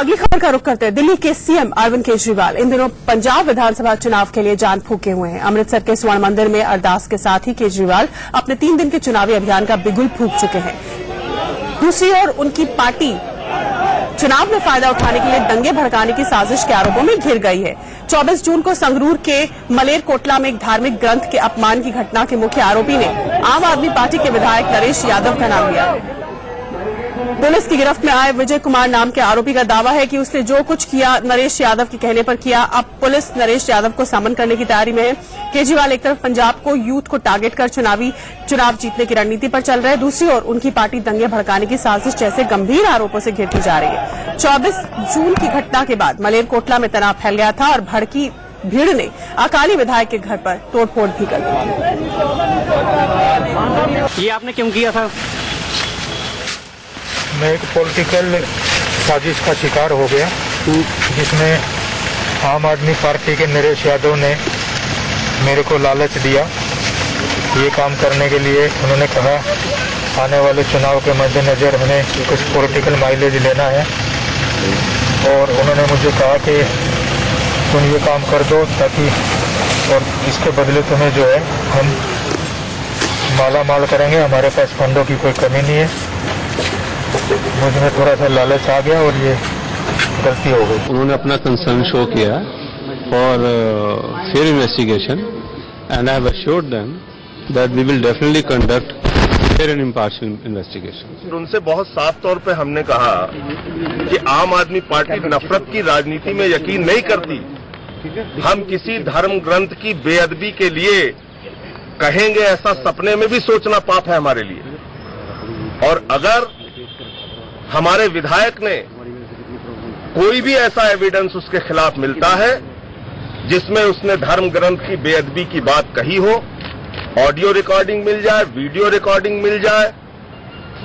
अगली खबर का रुख करते हैं। दिल्ली के सीएम अरविंद केजरीवाल इन दिनों पंजाब विधानसभा चुनाव के लिए जान फूंके हुए हैं। अमृतसर के स्वर्ण मंदिर में अरदास के साथ ही केजरीवाल अपने 3 दिन के चुनावी अभियान का बिगुल फूंक चुके हैं। दूसरी ओर उनकी पार्टी चुनाव में फायदा उठाने के लिए दंगे भड़काने की साजिश के आरोपों में घिर गई है। 24 जून को संगरूर के मलेरकोटला में एक धार्मिक ग्रंथ के अपमान की घटना के मुख्य आरोपी ने आम आदमी पार्टी के विधायक नरेश यादव का नाम लिया। पुलिस की गिरफ्त में आए विजय कुमार नाम के आरोपी का दावा है कि उसने जो कुछ किया नरेश यादव के कहने पर किया। अब पुलिस नरेश यादव को समन करने की तैयारी में है। केजरीवाल एक तरफ पंजाब को यूथ को टारगेट कर चुनाव जीतने की रणनीति पर चल रहे हैं, दूसरी ओर उनकी पार्टी दंगे भड़काने की साजिश जैसे गंभीर आरोपों से घिरती जा रही है। 24 जून की घटना के बाद मलेरकोटला में तनाव फैल गया था और भड़की भीड़ ने अकाली विधायक के घर पर तोड़फोड़ भी कर दी। ये आपने क्यों किया था? मैं एक पॉलिटिकल साजिश का शिकार हो गया, जिसमें आम आदमी पार्टी के नरेश यादव ने मेरे को लालच दिया। ये काम करने के लिए उन्होंने कहा आने वाले चुनाव के मद्देनजर हमें कुछ पॉलिटिकल माइलेज लेना है, और उन्होंने मुझे कहा कि तुम ये काम कर दो ताकि, और इसके बदले तुम्हें जो है हम माला माल करेंगे, हमारे पास फंडों की कोई कमी नहीं है। मुझे थोड़ा सा लालच आ गया और ये गलती हो गई। उन्होंने अपना कंसर्न शो किया for fair investigation and I have assured them that we will definitely conduct fair and impartial investigation. उनसे बहुत साफ तौर पे हमने कहा कि आम आदमी पार्टी नफरत की राजनीति में यकीन नहीं करती। हम किसी धर्म ग्रंथ की बेअदबी के लिए कहेंगे ऐसा सपने में भी सोचना पाप है हमारे लिए। और अगर हमारे विधायक ने कोई भी ऐसा एविडेंस उसके खिलाफ मिलता है जिसमें उसने धर्म ग्रंथ की बेअदबी की बात कही हो, ऑडियो रिकॉर्डिंग मिल जाए, वीडियो रिकॉर्डिंग मिल जाए,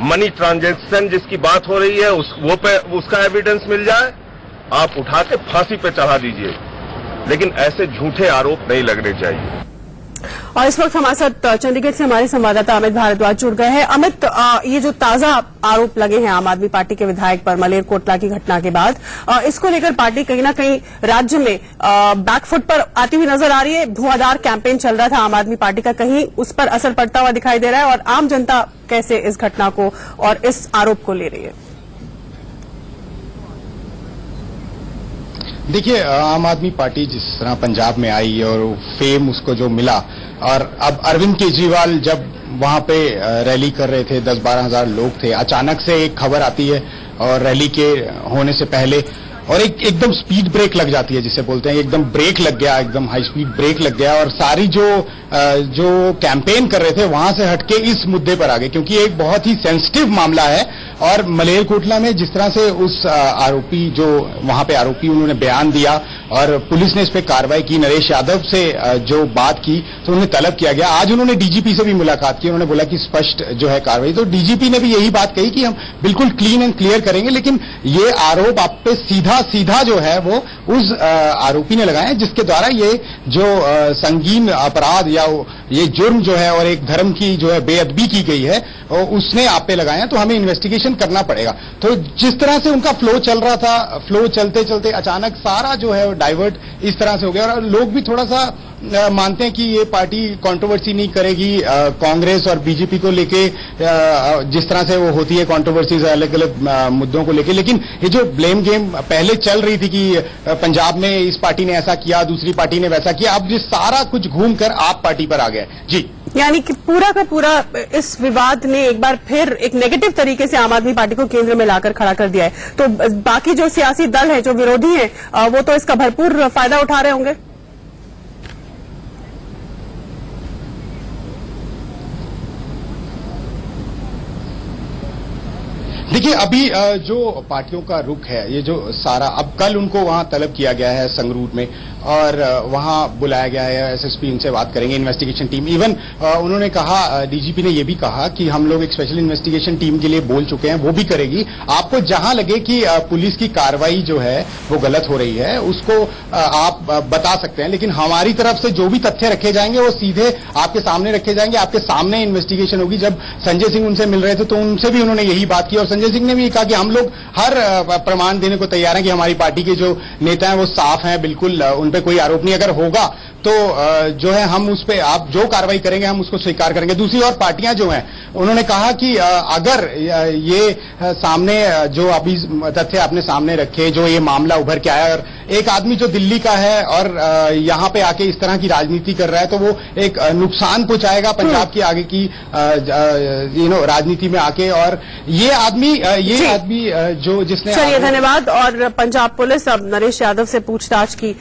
मनी ट्रांजैक्शन जिसकी बात हो रही है उसका एविडेंस मिल जाए, आप उठा के फांसी पे चढ़ा दीजिए, लेकिन ऐसे झूठे आरोप नहीं लगने चाहिए। और इस वक्त हमारे साथ चंडीगढ़ से हमारे संवाददाता अमित भारद्वाज जुड़ गए हैं। अमित, ये जो ताजा आरोप लगे हैं आम आदमी पार्टी के विधायक पर मलेरकोटला की घटना के बाद, इसको लेकर पार्टी कहीं ना कहीं राज्य में बैकफुट पर आती हुई नजर आ रही है। धुआंधार कैंपेन चल रहा था आम आदमी पार्टी का, कहीं उस पर असर पड़ता हुआ दिखाई दे रहा है, और आम जनता कैसे इस घटना को और इस आरोप को ले रही है? देखिए, आम आदमी पार्टी जिस तरह पंजाब में आई और फेम उसको जो मिला, और अब अरविंद केजरीवाल जब वहां पे रैली कर रहे थे, 10-12 हजार लोग थे, अचानक से एक खबर आती है और रैली के होने से पहले, और एकदम स्पीड ब्रेक लग जाती है जिसे बोलते हैं, एकदम ब्रेक लग गया, एकदम हाई स्पीड ब्रेक लग गया, और सारी जो कैंपेन कर रहे थे वहां से हटके इस मुद्दे पर आ गए, क्योंकि एक बहुत ही सेंसिटिव मामला है। और मलेरकोटला में जिस तरह से उस आरोपी जो वहां पे आरोपी उन्होंने बयान दिया और पुलिस ने इस पे कार्रवाई की, नरेश यादव से जो बात की तो उन्हें तलब किया गया। आज उन्होंने डीजीपी से भी मुलाकात की, उन्होंने बोला कि स्पष्ट जो है कार्रवाई, तो डीजीपी ने भी यही बात कही कि हम बिल्कुल क्लीन एंड क्लियर करेंगे, लेकिन ये आरोप आप पे सीधा जो है वो उस आरोपी ने लगाया है, जिसके द्वारा ये जो संगीन अपराध या ये जुर्म जो है और एक धर्म की जो है बेअदबी की गई है उसने आप पे लगाए हैं, तो हमें इन्वेस्टिगेशन करना पड़ेगा। तो जिस तरह से उनका फ्लो चल रहा था, फ्लो चलते चलते अचानक सारा जो है वो डाइवर्ट इस तरह से हो गया, और लोग भी थोड़ा सा मानते हैं कि ये पार्टी कंट्रोवर्सी नहीं करेगी कांग्रेस और बीजेपी को लेके, जिस तरह से वो होती है कंट्रोवर्सीज अलग अलग मुद्दों को लेके। लेकिन ये जो ब्लेम गेम पहले चल रही थी कि पंजाब में इस पार्टी ने ऐसा किया, दूसरी पार्टी ने वैसा किया, अब ये सारा कुछ घूमकर आप पार्टी पर आ गया जी। यानी कि पूरा का पूरा इस विवाद ने एक बार फिर एक नेगेटिव तरीके से आम आदमी पार्टी को केंद्र में लाकर खड़ा कर दिया है। तो बाकी जो सियासी दल है, जो विरोधी है, वो तो इसका भरपूर फायदा उठा रहे होंगे। देखिए, अभी जो पार्टियों का रुख है, ये जो सारा, अब कल उनको वहां तलब किया गया है संगरूर में, और वहां बुलाया गया है एसएसपी, इनसे बात करेंगे, इन्वेस्टिगेशन टीम। इवन उन्होंने कहा, डीजीपी ने यह भी कहा कि हम लोग एक स्पेशल इन्वेस्टिगेशन टीम के लिए बोल चुके हैं, वो भी करेगी। आपको जहां लगे कि पुलिस की कार्रवाई जो है वो गलत हो रही है, उसको आप बता सकते हैं, लेकिन हमारी तरफ से जो भी तथ्य रखे जाएंगे वो सीधे आपके सामने रखे जाएंगे, आपके सामने इन्वेस्टिगेशन होगी। जब संजय सिंह उनसे मिल रहे थे तो उनसे भी उन्होंने यही बात की, और संजय सिंह ने भी कहा कि हम लोग हर प्रमाण देने को तैयार हैं कि हमारी पार्टी के जो नेता हैं वो साफ हैं, बिल्कुल उन पे कोई आरोप नहीं। अगर होगा तो जो है हम उस पे आप जो कार्रवाई करेंगे हम उसको स्वीकार करेंगे। दूसरी ओर पार्टियां जो हैं उन्होंने कहा कि अगर ये सामने जो अभी तथ्य आपने सामने रखे, जो ये मामला उभर के आया और एक आदमी जो दिल्ली का है और यहाँ पे आके इस तरह की राजनीति कर रहा है, तो वो एक नुकसान पहुंचाएगा पंजाब की आगे की राजनीति में आके। और ये आदमी जो जिसने चलिए धन्यवाद। और पंजाब पुलिस अब नरेश यादव से पूछताछ की